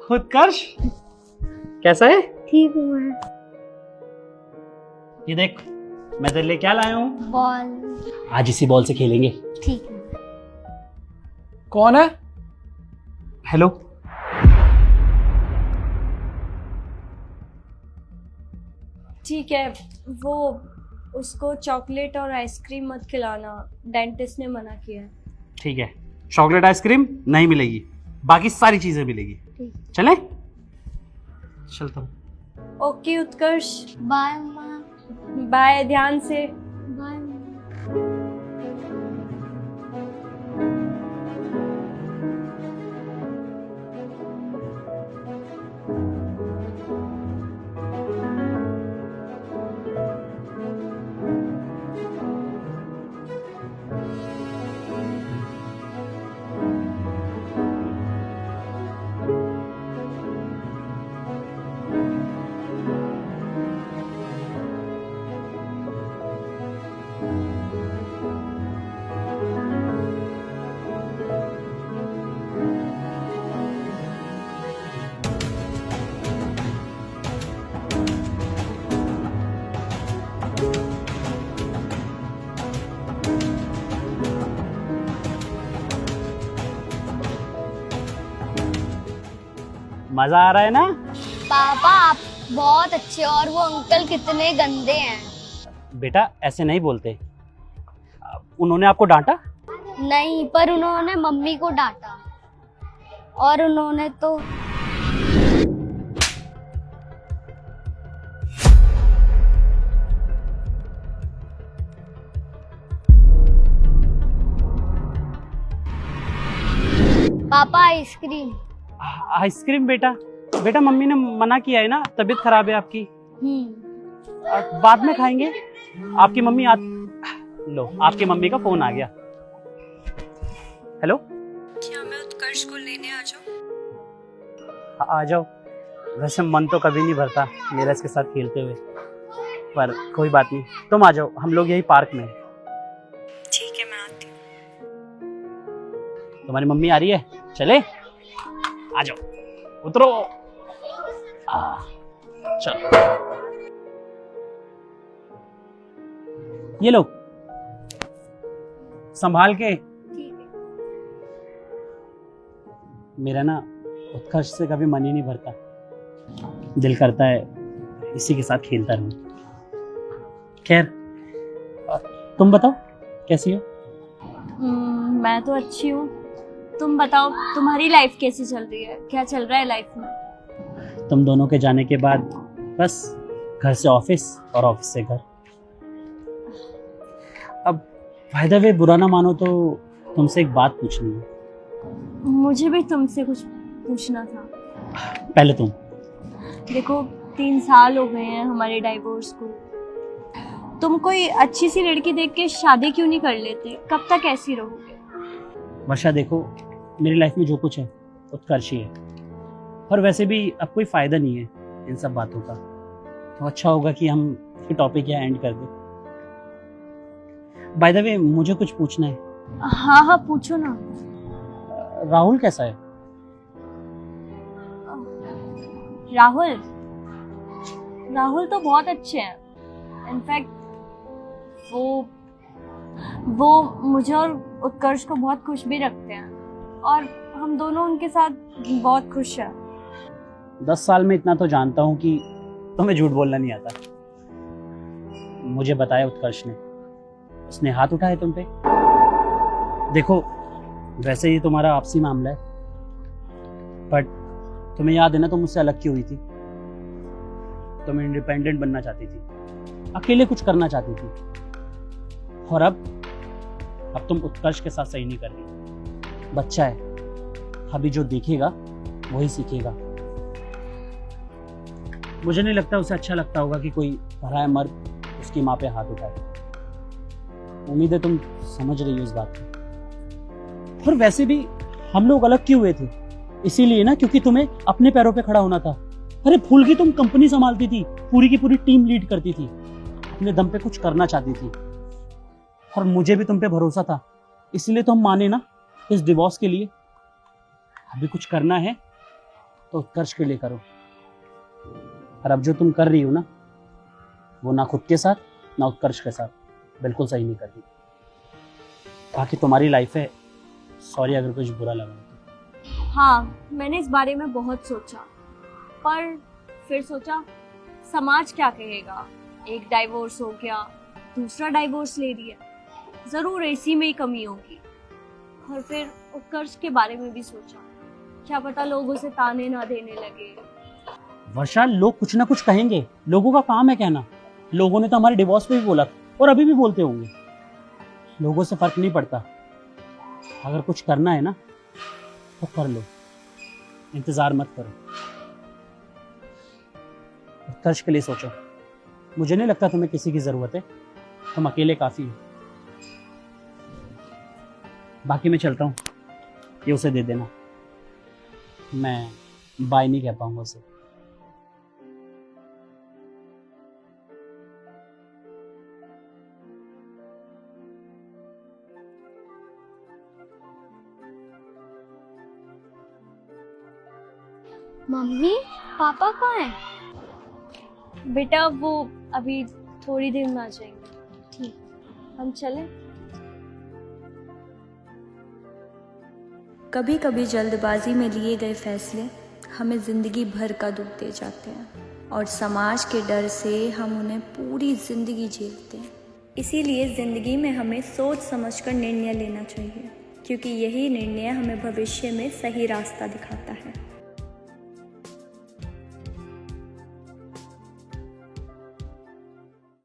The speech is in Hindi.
उत्कर्ष कैसा है? ठीक हूँ मैं। ये देख मैं तेरे लिए क्या लाया हूँ। बॉल। आज इसी बॉल से खेलेंगे। ठीक है। कौन है? हेलो। ठीक है, वो उसको चॉकलेट और आइसक्रीम मत खिलाना, डेंटिस्ट ने मना किया है। ठीक है, चॉकलेट आइसक्रीम नहीं मिलेगी, बाकी सारी चीजें मिलेगी। ठीक। चले चलता हूँ। ओके उत्कर्ष, बाय माँ। बाय, ध्यान से। बाय माँ। मजा आ रहा है ना? पापा आप बहुत अच्छे, और वो अंकल कितने गंदे हैं। बेटा ऐसे नहीं बोलते। उन्होंने आपको डांटा? नहीं, पर उन्होंने मम्मी को डांटा, और उन्होंने तो पापा आइसक्रीम। आइसक्रीम बेटा? बेटा मम्मी ने मना किया है ना, तबीयत खराब है आपकी। बाद में खाएंगे। आपकी मम्मी लो आपकी मम्मी का फोन आ गया। हेलो। क्या मैं उत्कर्ष को लेने आ जाऊँ? आ जाओ। वैसे मन तो कभी नहीं भरता मेरा इसके साथ खेलते हुए, पर कोई बात नहीं, तुम आ जाओ, हम लोग यही पार्क में हैं। ठीक है, मैं आती हूँ। तुम्हारी मम्मी आ रही है, चले? आ जाओ, उतरो। चलो ये लो, संभाल के। ठीक है। मेरा ना उत्कर्ष से कभी मन ही नहीं भरता, दिल करता है इसी के साथ खेलता रहूं। खैर तुम बताओ कैसी हो? मैं तो अच्छी हूँ, तुम बताओ तुम्हारी लाइफ कैसी चल रही है, क्या चल रहा है लाइफ में? तुम दोनों के जाने के बाद बस घर से ऑफिस और ऑफिस से घर। अब बाय द वे बुरा ना मानो तो तुमसे एक बात पूछनी है। मुझे भी तुमसे कुछ पूछना था। पहले तुम। देखो 3 साल हो गए हैं हमारे डाइवोर्स को, तुम कोई अच्छी सी लड़की देख के शादी क्यों नहीं कर लेते? कब तक ऐसी रहोगे? वर्षा देखो, मेरी लाइफ में जो कुछ है उत्कर्ष ही है, और वैसे भी अब कोई फायदा नहीं है इन सब बातों का, तो अच्छा होगा कि हम ये टॉपिक यहाँ एंड कर दें। बाय द वे मुझे कुछ पूछना है। हाँ हाँ पूछो ना। राहुल कैसा है? राहुल राहुल तो बहुत अच्छे हैं, इनफैक्ट वो मुझे और उत्कर्ष को बहुत खुश भी रखते हैं, और हम दोनों उनके साथ बहुत खुश हैं। 10 साल में इतना तो जानता हूँ कि तुम्हें झूठ बोलना नहीं आता। मुझे बताया उत्कर्ष ने, उसने हाथ उठाए तुम पे। देखो वैसे ही तुम्हारा आपसी मामला है, बट तुम्हें याद है ना, तुम मुझसे अलग क्यों हुई थी? तुम इंडिपेंडेंट बनना चाहती थी, अकेले कुछ करना चाहती थी, और अब तुम उत्कर्ष के साथ सही नहीं कर रही। बच्चा है, अभी जो देखेगा वही सीखेगा। मुझे नहीं लगता उसे अच्छा लगता होगा कि कोई पराया मर्द उसकी माँ पे हाथ उठाए। उम्मीद है तुम समझ रही हो इस बात को। और वैसे भी हम लोग अलग क्यों हुए थे? इसीलिए ना, क्योंकि तुम्हें अपने पैरों पे खड़ा होना था। अरे भूल गई, तुम कंपनी संभालती थी, पूरी की पूरी टीम लीड करती थी, अपने दम पे कुछ करना चाहती थी, और मुझे भी तुम पे भरोसा था, इसलिए तो हम माने ना इस डिवोर्स के लिए। अभी कुछ करना है तो उत्कर्ष के लिए करो। और अब जो तुम कर रही हो ना, वो ना खुद के साथ ना उत्कर्ष के साथ बिल्कुल सही नहीं कर रही। बाकी तुम्हारी लाइफ है, सॉरी अगर कुछ बुरा लगा तो। हाँ, मैंने इस बारे में बहुत सोचा, पर फिर सोचा समाज क्या कहेगा। एक डाइवोर्स हो गया, दूसरा डाइवोर्स ले लिया, जरूर इसी में ही कमी होगी। और फिर उत्कर्ष के बारे में भी सोचा, क्या पता लोग उसे ताने ना देने लगे। वर्षा, लोग कुछ ना कुछ कहेंगे, लोगों का काम है कहना। लोगों ने तो हमारे डिवोर्स पे भी बोला और अभी भी बोलते होंगे। लोगों से फर्क नहीं पड़ता। अगर कुछ करना है ना तो कर लो, इंतजार मत करो। उत्कर्ष के लिए सोचो। मुझे नहीं लगता तुम्हें किसी की जरूरत है, तुम अकेले काफी हो। बाकी मैं चलता हूँ, ये उसे दे देना। मैं बाय नहीं कह पाऊंगा उसे। मम्मी पापा कहाँ हैं? बेटा वो अभी थोड़ी देर में आ जाएंगे। ठीक, हम चलें? कभी कभी जल्दबाजी में लिए गए फैसले हमें ज़िंदगी भर का दुख दे जाते हैं और समाज के डर से हम उन्हें पूरी ज़िंदगी झेलते हैं। इसीलिए ज़िंदगी में हमें सोच समझकर निर्णय लेना चाहिए, क्योंकि यही निर्णय हमें भविष्य में सही रास्ता दिखाता है।